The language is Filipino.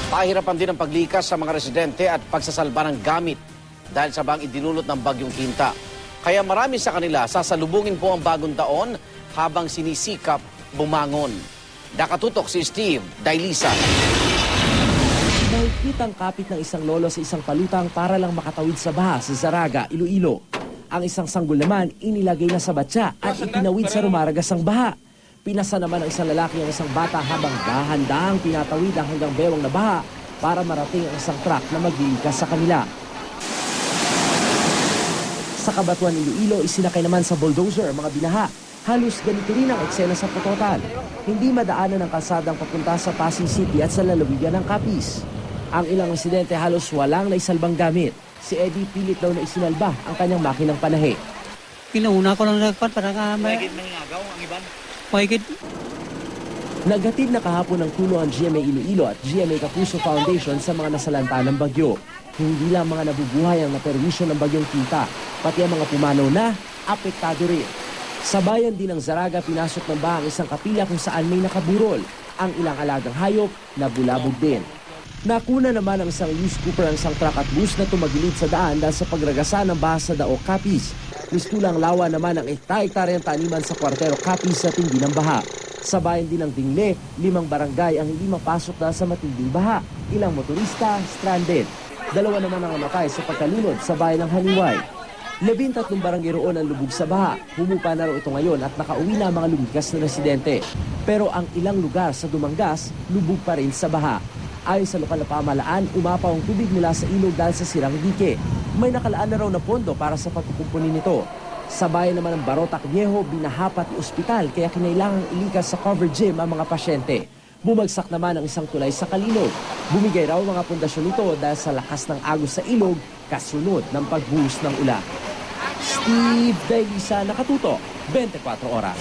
Pahirapan din ang paglikas sa mga residente at pagsasalba ng gamit dahil sa bang idinulot ng bagyong Quinta. Kaya marami sa kanila sasalubungin po ang bagong taon habang sinisikap bumangon. Nakatutok si Steve Dailisa. Mahigpit ang kapit ng isang lolo sa isang palutang para lang makatawid sa baha sa Zaraga, Iloilo. Ang isang sanggol naman inilagay na sa batya at itinawid sa rumaragasang baha. Pinasa naman ng isang lalaki ang isang bata habang dahan-dahang pinatawid ang hanggang bewang na baha para marating ang isang truck na maglilikas sa kanila. Sa Cabatuan, Iloilo, isinakay naman sa bulldozer ang mga binaha. Halos ganito rin ang eksena sa Putotan. Hindi madaanan ang kalsadang papunta sa Pasig City at sa lalawigan ng Capiz. Ang ilang residente halos walang naisalbang gamit. Si Eddie pilit daw na isinalba ang kanyang makinang panahe. Pinauna ko lang nagpan para ka Mahigit maningagaw ang iban. mahigit. Naghatid na kahapon ng tulong ang GMA Iloilo at GMA Kapuso Foundation sa mga nasalanta ng bagyo. Hindi lang mga nabubuhay ang naperwisyo ng bagyong Quinta, pati ang mga pumanaw na apektado rin. Sa bayan din ng Zaraga, pinasok ng baha ang isang kapilya kung saan may nakaburol. Ang ilang alagang hayop na bulabog din. Nakuna naman ang isang used cooper ang isang truck at bus na tumagilid sa daan dahil sa pagragasa ng baha sa Daok, Capiz. Mistulang lawa naman ang hektar-hektaryang taniman sa Cuartero, Capiz sa tindi ng baha. Sa bayan din ng Dingle, 5 barangay ang hindi mapasok dahil sa matinding baha. Ilang motorista stranded. 2 naman ang namatay sa pagkalunod sa bayan ng Haniway. 13 barangay roon ang lubog sa baha. Humupa na raw ito ngayon at nakauwi na ang mga lumikas na residente. Pero ang ilang lugar sa Dumangas, lubog pa rin sa baha. Ayon sa lokal na pamahalaan, umapaw ang tubig mula sa ilog dahil sa sirang dike. May nakalaan na raw na pondo para sa pagkukumpunin nito. Sa bayan naman ng Barotac Viejo, binaha pati ospital kaya kinailangang ilikas sa covered gym ang mga pasyente. Bumagsak naman ang isang tulay sa Kalinog. Bumigay raw mga pundasyon nito dahil sa lakas ng agos sa ilog kasunod ng pagbuhos ng ulan. Steve Dailisa, Nakatutok, 24 Oras.